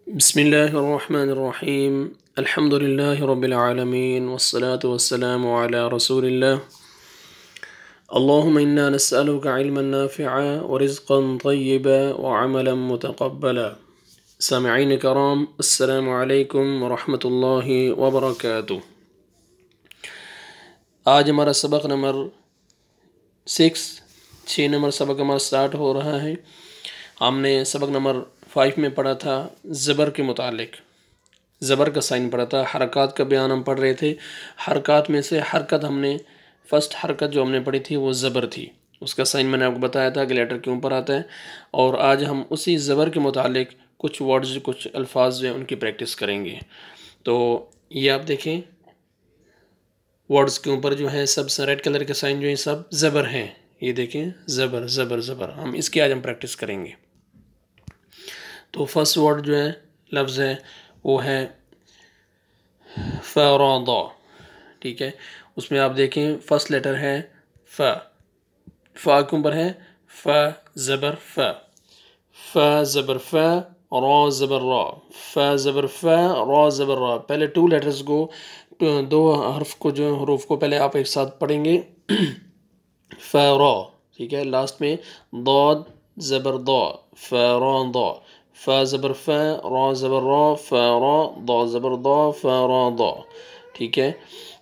بسم الله الرحمن الرحيم. الحمد لله رب العالمين والصلاة والسلام على رسول الله. اللهم إنا نسألك علما نافعا ورزقا طيبا وعملا متقبلا. سامعين کرام، السلام علیکم ورحمۃ اللہ وبرکاتہ۔ آج ہمارا سبق نمبر 6 نمبر سبق ہمارا سٹارٹ ہو رہا ہے۔ ہم نے سبق نمبر 5 میں پڑھا تھا زبر کے متعلق، زبر کا سائن پڑھا تھا، حرکات کا بیان ہم پڑھ رہے تھے۔ حرکات میں سے حرکت ہم نے فرسٹ حرکت جو ہم نے پڑھی تھی وہ زبر تھی، اس کا سائن میں نے آپ کو بتایا تھا کہ لیٹر کے اوپر آتا ہے، اور آج ہم اسی زبر کے متعلق کچھ ورڈز، کچھ الفاظ جو ہیں ان کی پریکٹس کریں گے۔ تو یہ آپ دیکھیں، ورڈز کے اوپر جو ہے سب ریڈ کلر کے سائن جو ہیں سب زبر ہیں، یہ دیکھیں زبر زبر زبر، ہم اس کی آج ہم پریکٹس کریں گے۔ تو فرسٹ ورڈ جو ہے لفظ ہے وہ ہے فرض، ٹھیک ہے۔ اس میں آپ دیکھیں فرسٹ لیٹر ہے ف، فا کے اوپر ہے ف زبر ف، ف زبر ف، را زبر را، ف زبر ف، را زبر را۔ پہلے 2 لیٹرز کو، 2 حرف کو، جو حروف کو پہلے آپ ایک ساتھ پڑھیں گے، ف را، ٹھیک ہے۔ لاسٹ میں ضاد زبر ضا، ف را ضا، ف زبر ف، را زبر را، ف را، ضا زبر ضا، ف را ضا، ٹھیک ہے۔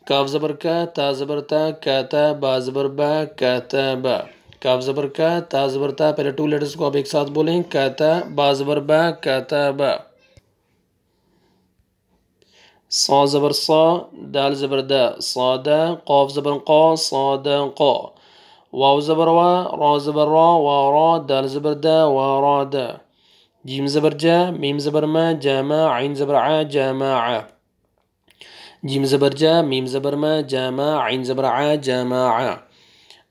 کاف زبر کا، تا زبر تا، کا تا، با زبر با، کا تا با، کاف زبر کا، تا زبر تا، پہلے 2 لیٹرز کو آپ ایک ساتھ بولیں، کا تا، با زبر با، کا تا با۔ صا زبر صا، دال زبر دا، صادا، قاف زبر قا، صادا قا، واو زبر وا، را زبر را، وا را، دال زبر دا، وا را دا، جیم زبر جا، میم زبر ما، جاما، عین زبر ع، جامع، جیم زبر جا، میم زبر ما، جاما، عین زبر ع، جامع۔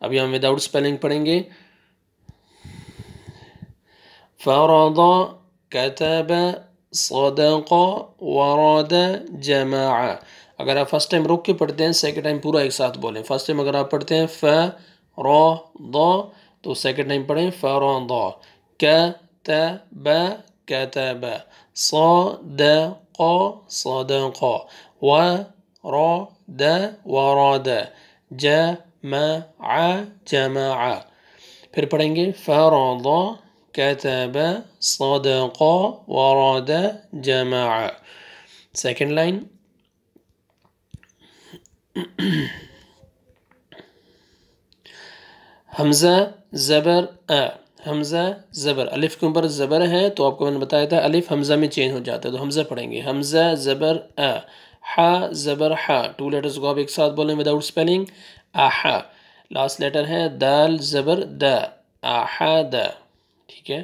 ابھی ہم وداؤٹ سپیلنگ پڑھیں گے۔ فرض، كتب، صدق، ورد، جمع۔ اگر آپ فرسٹ ٹائم روک کے پڑھتے ہیں، سیکنڈ ٹائم پورا ایک ساتھ بولیں۔ فرسٹ ٹائم اگر آپ پڑھتے ہیں ف را ضا، تو سیکنڈ ٹائم پڑھیں فرض، كتب، كتب، صدق، صدق، ورد، ورد، جمع، جمع۔ پھر پڑھیں گے فرض، كتب، صدق، ورد، جمع۔ سیکنڈ لائن، حمزہ زبر ا، حمزہ زبر، الف کے اوپر زبر ہے تو آپ کو میں نے بتایا تھا الف حمزہ میں چینج ہو جاتا ہے، تو حمزہ پڑھیں گے، حمزہ زبر ا، ح زبر ح، 2 لیٹرز کو آپ ایک ساتھ بولیں وداؤٹ سپیلنگ، اح۔ لاسٹ لیٹر ہے دال زبر دا، احد، ٹھیک ہے۔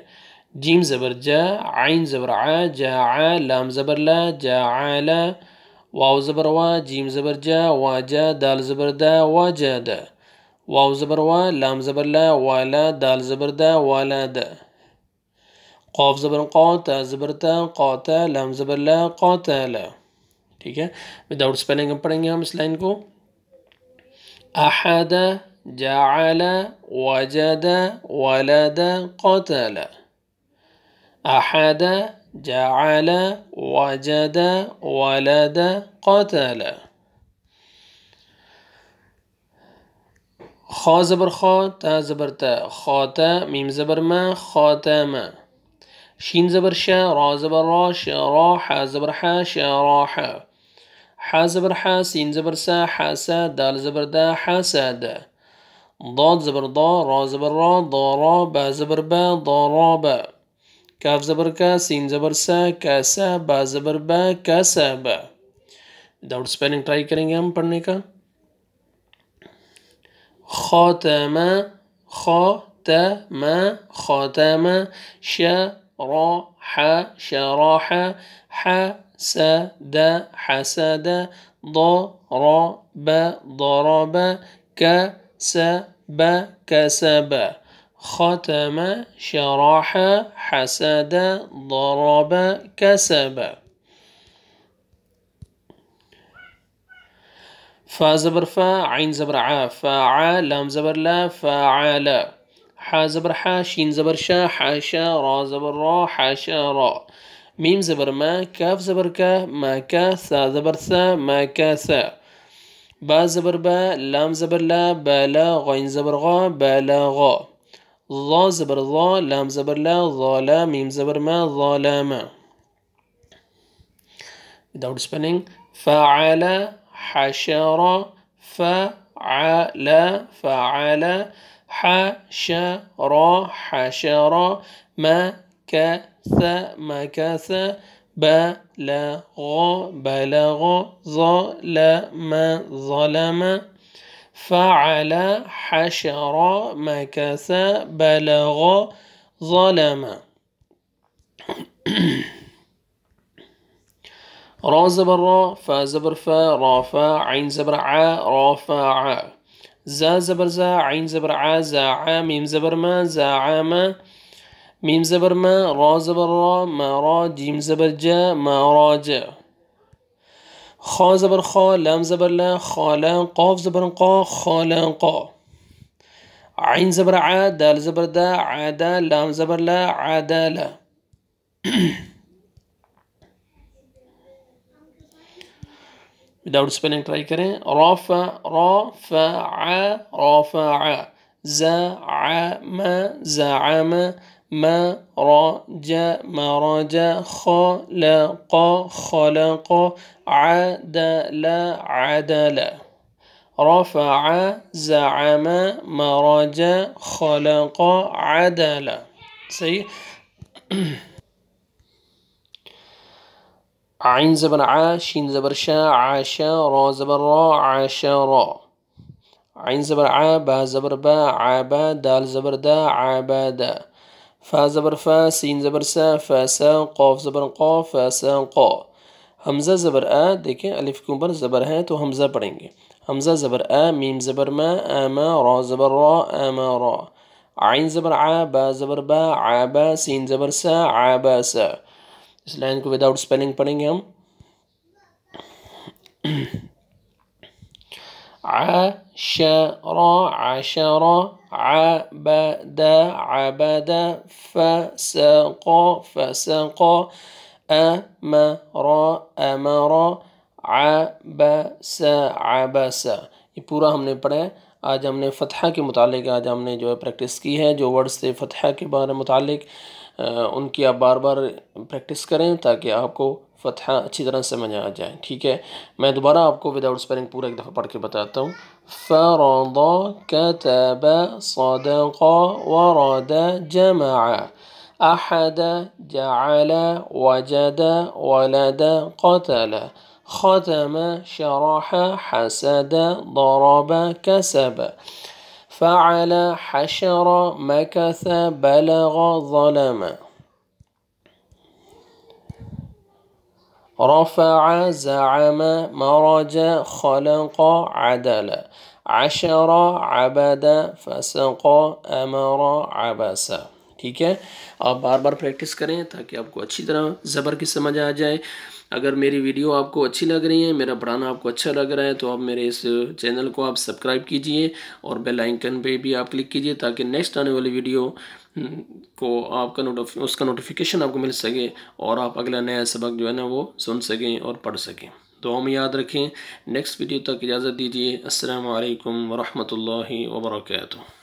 جیم زبر جا، عین زبر ع، جاع، لام زبر لا، جاعل، واو زبر وا، جیم زبر جا، واجا، دال زبر دا، واجد، واو زبر وا، لام زبر لا، والا، دال زبر دا، والد، قاف زبر قا، تا زبر تا، قاتا، لام زبر لا، قاتل، ٹھیک ہے۔ وداؤٹ سپیلنگ ہم پڑھیں گے ہم اس لائن کو، احد، جعل، وجد، ولد، قتل، احد، جعل، وجد، ولد، قتل۔ خا زبر خا، تا زبر تا، خاتا، میم زبر ما، خاتم، شین زبر شا، را زبر را، شرا، ح زبر ح، شراح، ح زبر ح، سین زبر سا، حسا، دال زبر دا، حسد، ضاد زبر ضا، را زبر را، ضارا، با زبر با، ضرابا، کاف زبر کا، سین زبر سا، کاسا، با زبر با، کاسبا۔ وداؤٹ سپیلنگ ٹرائی کریں گے ہم پڑھنے کا، خاتم، خاتم، خاتم، شرح، شرح، حسد، حسد، ضرب، ضرب، كسب، كسب، ختم، شرح، حسد، ضرب، كسب۔ فا زبر فا، عین زبر ع، فاع، لام زبر لا، فاعل، ح زبر ح، شین زبر شا، حاشا، را زبر را، حاشا را، میم زبر ما، کاف زبر کا، ما کا، سا زبر سا، ما کا سا. با زبر با، لام زبر لا، با لا، غین زبر غا، با لا غا. ظا زبر ظا، لام زبر لا، ظا لا، میم زبر ما، ظا لا ما. without spelling. فعل، حشر، فعل، فعل، حشر، حشر، مكث، مكث، بلغ، بلغ، ظلم، ظلم. فعل، حشر، مكث، بلغ، ظلم. را زبر را، فا زبر فا، رافع، عين زبر ع، رافع. زا زبر زا، عين زبر ع، زاع، ميم زبر ما، زاعم. ميم زبر ما، را زبر را، ما را، جيم زبر جا، ما راجا. خا زبر خا، لام زبر لا، خالا، قاف زبر قا، خالا قا. عين زبر ع، دال زبر دا، عدا، لام زبر لا، عدا لا. without spelling try کریں. رافع، رافع، رافع. زعم، زعم. مراج، مراج. خلق، خلق. عدل، عدل. رفع، زعم، مراج، خلق، عدل. صحیح. عين زبر ع، شين زبر شا، عاشا، را زبر را، عاشرا. عين زبر ع، با زبر با، عابا، دال زبر دا، عابادا. فا زبر فا، سین زبر سا، فاسا، قاف زبر قا، فاسا قا. حمزہ زبر آ، دیکھیں الف کے اوپر زبر ہے تو حمزہ پڑھیں گے. حمزہ زبر آ، میم زبر ما، آما، را زبر را، آما را. عین زبر ع، با زبر با، عابا، سین زبر سا، عابا سا. اس لائن کو وداؤٹ سپیلنگ پڑھیں گے ہم. عشر، عشر. عبد، عبد. فسق، فسق. امر، امر. عبس، عبس. یہ پورا ہم نے پڑھا ہے. آج ہم نے فتحہ کے متعلق ہم نے جو ہے پریکٹس کی ہے. جو ورڈز تھے فتحہ کے بارے متعلق ان کی آپ بار بار پریکٹس کریں تاکہ آپ کو فتحہ اچھی طرح سمجھ آ جائے. ٹھیک ہے. میں دوبارہ آپ کو وداؤٹ سپیلنگ پورا ایک دفعہ پڑھ کے بتاتا ہوں. فرض، كتب، صدق، ورد، جمع. أحد، جعل، وجد، ولد، قتل. ختم، شرح، حسد، ضرب، كسب. فعل، حشر، مكث، بلغ، ظلم. رفع، زعم، مرج، خلق، عدل. عشر، عبد، فسق، امر، عبس. ٹھیک ہے. آپ بار بار پریکٹس کریں تاکہ آپ کو اچھی طرح زبر کی سمجھ آ جائے. اگر میری ویڈیو آپ کو اچھی لگ رہی ہے، میرا پڑھانا آپ کو اچھا لگ رہا ہے تو آپ میرے اس چینل کو آپ سبسکرائب کیجئے اور بیل آئیکن پہ بھی آپ کلک کیجئے تاکہ نیکسٹ آنے والی ویڈیو کو آپ کا اس کا نوٹیفیکیشن آپ کو مل سکے اور آپ اگلا نیا سبق جو ہے نا وہ سن سکیں اور پڑھ سکیں. دعاؤں میں یاد رکھیں. نیکسٹ ویڈیو تک اجازت دیجئے. السلام علیکم ورحمۃ اللہ وبرکاتہ.